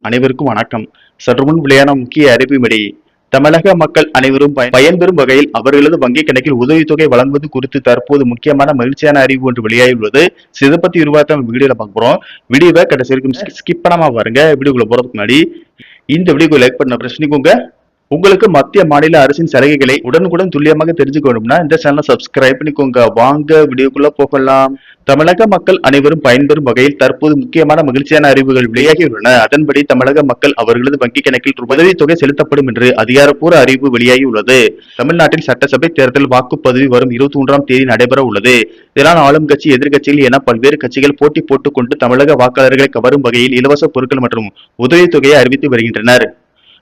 அனைவருக்கும் வணக்கம். சற்று முன் வெளியான முக்கிய அறிவிப்படி தமிழக மக்கள் அனைவரும் பயன்பெறும் வகையில் அவர்களது வங்கிக் கணக்கில் உதவித்தொகை வழங்குவது குறித்து தற்போது முக்கியமான மகிழ்ச்சியான அறிவு ஒன்று வெளியாகியுள்ளது. இதை பத்தி விரிவாக வீடியோல பார்க்க போறோம். வீடியோவை கடைசி வரைக்கும் ஸ்கிப் பண்ணாம பாருங்க. வீடியோக்குள்ள போறதுக்கு முன்னாடி இந்த வீடியோக்கு லைக் பண்ண பிரச்சனைக்குங்க. உங்களுக்கு மத்திய மாநில அரசின் சலுகைகளை உடனுக்குடன் துல்லியமாக தெரிஞ்சுக்கணும்னா இந்த சேனலை சப்ஸ்கிரைப் பண்ணிக்கோங்க. வாங்க வீடியோக்குள்ள போகலாம். தமிழக மக்கள் அனைவரும் பயன்பெறும் வகையில் தற்போது முக்கியமான மகிழ்ச்சியான அறிவுகள் வெளியாகியுள்ளன. அதன்படி தமிழக மக்கள் அவர்களது வங்கிக் கணக்கில் உதவித்தொகை செலுத்தப்படும் என்று அதிகாரப்பூர்வ அறிவிப்பு வெளியாகியுள்ளது. தமிழ்நாட்டில் சட்டசபை தேர்தல் வாக்குப்பதிவு வரும் 21ஆம் தேதி நடைபெற உள்ளது. இதனால் ஆளும் கட்சி, எதிர்கட்சிகள் என பல்வேறு கட்சிகள் போட்டி போட்டுக் கொண்டு தமிழக வாக்காளர்களை கவரும் வகையில் இலவச பொருட்கள் மற்றும் உதவித்தொகையை அறிவித்து வருகின்றனர்.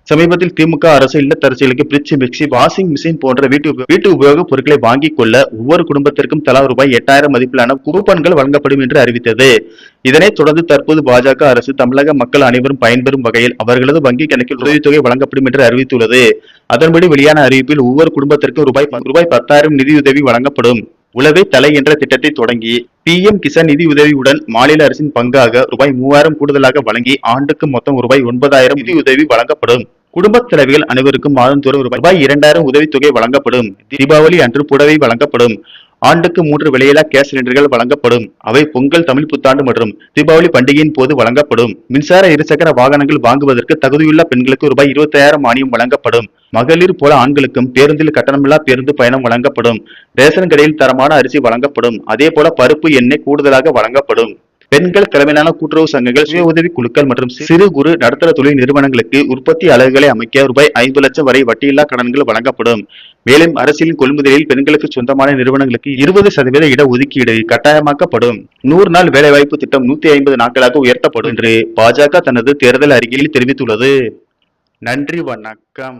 சமீபத்தில் திமுக அரசு இல்லத்தரசிகளுக்கு பிரிட்ஜ், மிக்சி, வாஷிங் மிஷின் போன்ற வீட்டு உபயோகப் பொருட்களை வாங்கிக் கொள்ள ஒவ்வொரு குடும்பத்திற்கும் தலா ரூபாய் 8000 மதிப்பிலான கூப்பன்கள் வழங்கப்படும் என்று அறிவித்தது. இதனைத் தொடர்ந்து தற்போது பாஜக அரசு தமிழக மக்கள் அனைவரும் பயன்பெறும் வகையில் அவர்களது வங்கிக் கணக்கில் உதவித்தொகை வழங்கப்படும் என்று அறிவித்துள்ளது. அதன்படி வெளியான அறிவிப்பில் ஒவ்வொரு குடும்பத்திற்கும் ரூபாய் 10,000 நிதியுதவி வழங்கப்படும். உழவே தலை என்ற திட்டத்தை தொடங்கி PM கிசான் நிதி உதவியுடன் மாநில அரசின் பங்காக ரூபாய் 3000 கூடுதலாக வழங்கி ஆண்டுக்கு மொத்தம் ரூபாய் 9000 நிதியுதவி வழங்கப்படும். குடும்ப தலைவிகள் அனைவருக்கும் மாதந்தோறும் ரூபாய் 2000 உதவித்தொகை வழங்கப்படும். தீபாவளி அன்று புடவை வழங்கப்படும். ஆண்டுக்கு 3 விலையில்லா கேஸ் சிலிண்டர்கள் வழங்கப்படும். அவை பொங்கல், தமிழ் புத்தாண்டு மற்றும் தீபாவளி பண்டிகையின் போது வழங்கப்படும். மின்சார இருசக்கர வாகனங்கள் வாங்குவதற்கு தகுதியுள்ள பெண்களுக்கு ரூபாய் 20,000 மானியம் வழங்கப்படும். மகளிர் போல ஆண்களுக்கும் பேருந்தில் கட்டணமில்லா பேருந்து பயணம் வழங்கப்படும். ரேஷன் கடையில் தரமான அரிசி வழங்கப்படும். அதே போல பருப்பு, எண்ணெய் கூடுதலாக வழங்கப்படும். பெண்கள் தலைமையிலான கூட்டுறவு சங்கங்கள், சுய உதவி குழுக்கள் மற்றும் சிறு குறு நடுத்தர தொழில் நிறுவனங்களுக்கு உற்பத்தி அலகுகளை அமைக்க ரூபாய் 5 லட்சம் வரை வட்டியில்லா கடன்கள் வழங்கப்படும். மேலும் அரசியலின் கொள்முதலில் பெண்களுக்கு சொந்தமான நிறுவனங்களுக்கு 20% இட ஒதுக்கீடு கட்டாயமாக்கப்படும். 100 நாள் வேலைவாய்ப்பு திட்டம் 150 நாட்களாக உயர்த்தப்படும் என்று பாஜக தனது தேர்தல் அறிக்கையில் தெரிவித்துள்ளது. நன்றி, வணக்கம்.